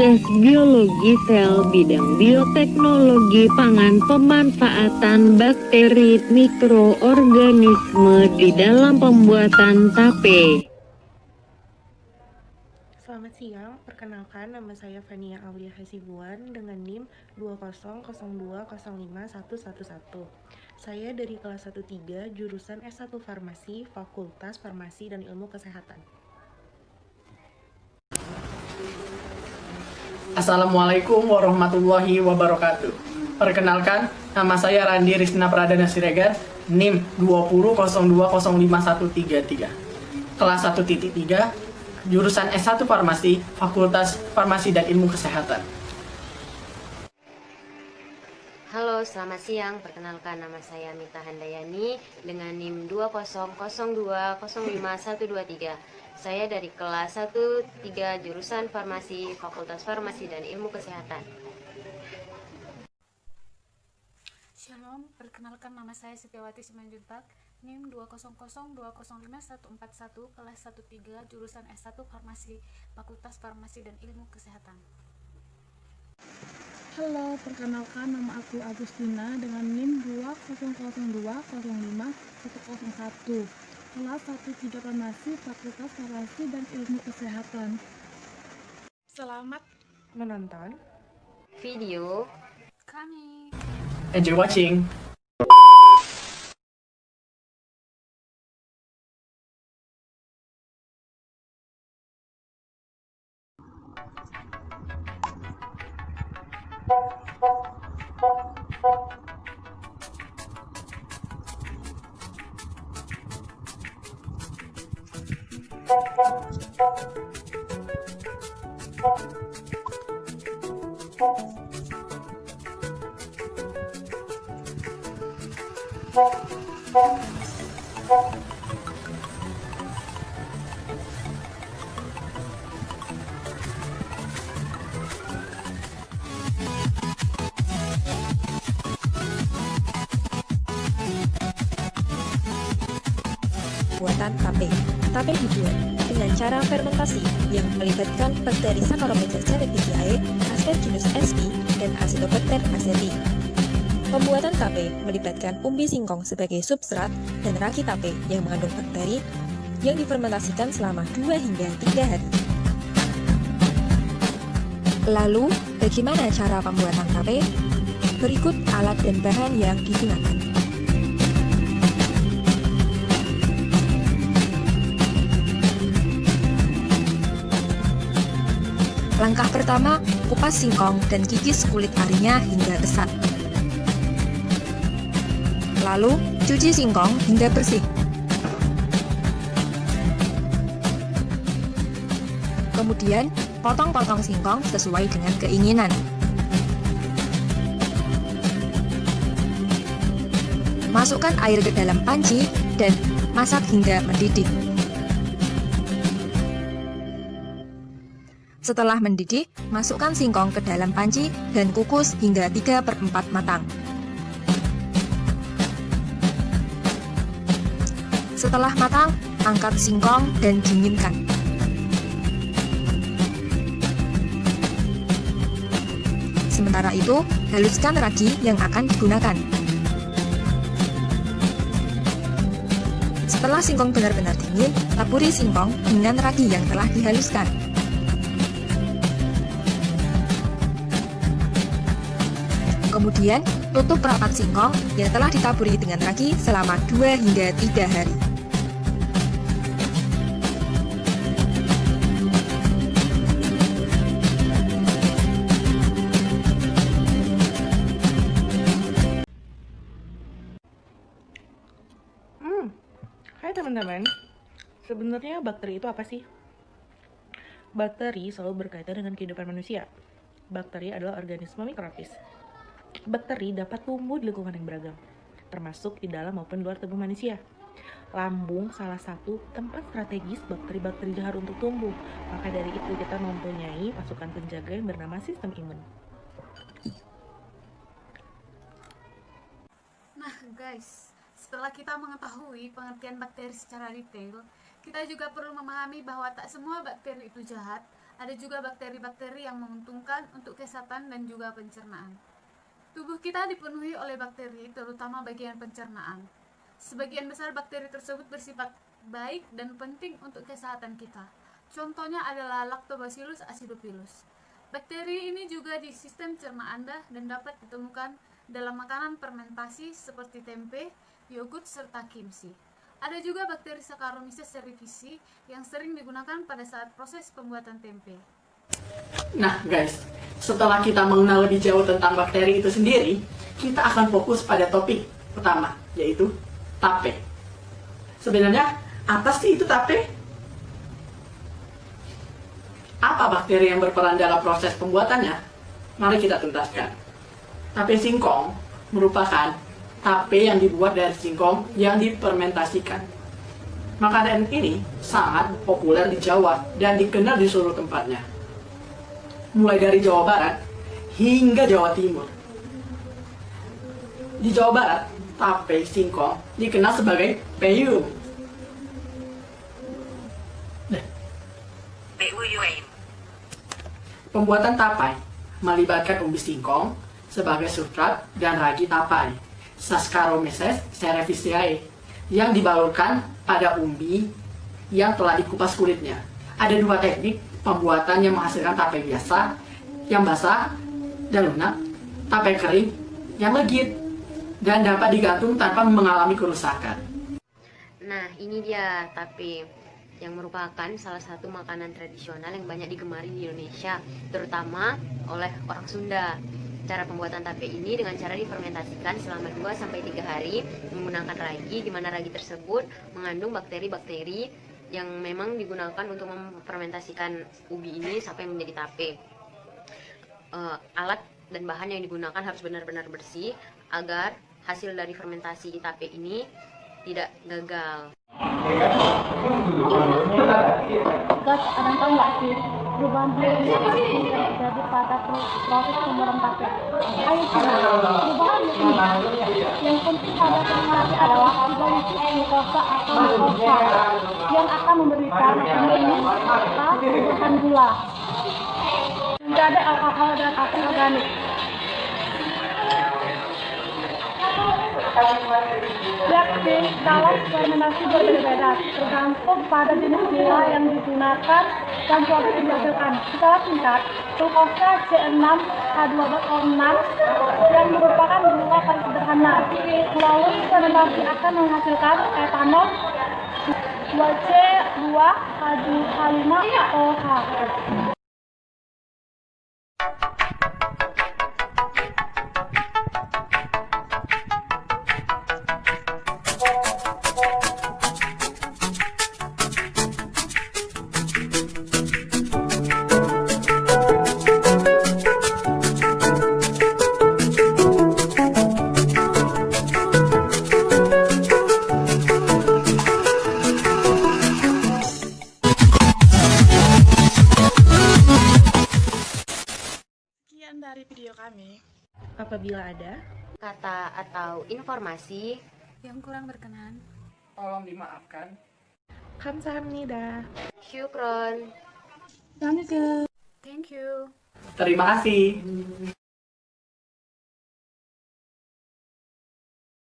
tugas biologi sel bidang bioteknologi pangan pemanfaatan bakteri mikroorganisme di dalam pembuatan tape. Selamat siang, perkenalkan nama saya Fania Aulia Hasibuan dengan NIM 20020505111. Saya dari kelas 13 jurusan S1 Farmasi, Fakultas Farmasi dan Ilmu Kesehatan. Assalamualaikum warahmatullahi wabarakatuh. Perkenalkan, nama saya Randi Risna Pradana Siregar, NIM 200205133. Kelas 1.3, jurusan S1 Farmasi, Fakultas Farmasi dan Ilmu Kesehatan. Halo, selamat siang. Perkenalkan nama saya Mita Handayani dengan NIM 20020505123. Saya dari kelas 1.3 jurusan Farmasi, Fakultas Farmasi dan Ilmu Kesehatan. Shalom, perkenalkan nama saya Setiawati Simanjuntak, NIM 200205141, kelas 1.3 jurusan S1 Farmasi, Fakultas Farmasi dan Ilmu Kesehatan. Halo, perkenalkan nama aku Agustina dengan NIM 20020505101, kelas 1.3 Farmasi, Fakultas Farmasi dan Ilmu Kesehatan. Selamat menonton Video Kami Enjoy watching. Buatan tape. Tape dibuat dengan cara fermentasi yang melibatkan bakteri Saccharomyces cerevisiae, Aspergillus sp, dan Acetobacter aceti. Pembuatan tape melibatkan umbi singkong sebagai substrat dan ragi tape yang mengandung bakteri yang difermentasikan selama 2 hingga 3 hari. Lalu, bagaimana cara pembuatan tape? Berikut alat dan bahan yang digunakan. Langkah pertama, kupas singkong dan kikis kulit arinya hingga kesat. Lalu, cuci singkong hingga bersih. Kemudian, potong-potong singkong sesuai dengan keinginan. Masukkan air ke dalam panci dan masak hingga mendidih. Setelah mendidih, masukkan singkong ke dalam panci dan kukus hingga 3/4 matang. Setelah matang, angkat singkong dan dinginkan. Sementara itu, haluskan ragi yang akan digunakan. Setelah singkong benar-benar dingin, taburi singkong dengan ragi yang telah dihaluskan. Kemudian, tutup rapat singkong yang telah ditaburi dengan ragi selama 2 hingga 3 hari. Hai teman-teman, sebenarnya bakteri itu apa sih? Bakteri selalu berkaitan dengan kehidupan manusia. Bakteri adalah organisme mikrobis. Bakteri dapat tumbuh di lingkungan yang beragam, termasuk di dalam maupun luar tubuh manusia. Lambung salah satu tempat strategis bakteri-bakteri jahat untuk tumbuh. Maka dari itu kita mempunyai pasukan penjaga yang bernama sistem imun. Nah guys, setelah kita mengetahui pengertian bakteri secara detail, Kita juga perlu memahami bahwa tak semua bakteri itu jahat. Ada juga bakteri-bakteri yang menguntungkan untuk kesehatan dan juga pencernaan. Tubuh kita dipenuhi oleh bakteri, terutama bagian pencernaan. Sebagian besar bakteri tersebut bersifat baik dan penting untuk kesehatan kita. Contohnya adalah Lactobacillus acidophilus. Bakteri ini juga di sistem cerna Anda dan dapat ditemukan dalam makanan fermentasi seperti tempe, yogurt, serta kimchi. Ada juga bakteri Saccharomyces cerevisiae yang sering digunakan pada saat proses pembuatan tempe. Nah guys, setelah kita mengenal lebih jauh tentang bakteri itu sendiri, kita akan fokus pada topik utama, yaitu tape. Sebenarnya, apa sih itu tape? Apa bakteri yang berperan dalam proses pembuatannya? Mari kita tuntaskan. Tape singkong merupakan tape yang dibuat dari singkong yang difermentasikan. Makanan ini sangat populer di Jawa dan dikenal di seluruh tempatnya, mulai dari Jawa Barat hingga Jawa Timur. Di Jawa Barat, tape singkong dikenal sebagai peyem. Pembuatan tapai melibatkan umbi singkong sebagai substrat dan ragi tapai, Saccharomyces cerevisiae, yang dibalurkan pada umbi yang telah dikupas kulitnya. Ada dua teknik pembuatan yang menghasilkan tape biasa, yang basah dan lunak, tape kering yang legit, dan dapat digantung tanpa mengalami kerusakan. Nah, ini dia tape yang merupakan salah satu makanan tradisional yang banyak digemari di Indonesia, terutama oleh orang Sunda. Cara pembuatan tape ini dengan cara difermentasikan selama 2-3 hari menggunakan ragi, di mana ragi tersebut mengandung bakteri-bakteri yang memang digunakan untuk memfermentasikan ubi ini sampai menjadi tape. Alat dan bahan yang digunakan harus benar-benar bersih agar hasil dari fermentasi tape ini tidak gagal. Guys, kalian tahu nggak sih perubahan ini yang terjadi pada proses pembuatan tape? Ayo kita perubahan ini. Yang penting pada fermentasi adalah terbentuk glukosa atau glukosa yang akan memberikan minum serta perubahan gula. Menjadi alkohol dan asam organik. Reaksi dalam fermentasi berbeda-beda, tergantung pada jenis gula yang digunakan dan proses yang dihasilkan. Secara singkat, glukosa C6H12O6 yang merupakan gula paling sederhana. Melalui fermentasi akan menghasilkan etanol 2C2H5OH. Dari video kami, Apabila ada Kata atau informasi Yang kurang berkenan, Tolong dimaafkan. kamsahamnida. syukron. Danke. thank you. Terima kasih.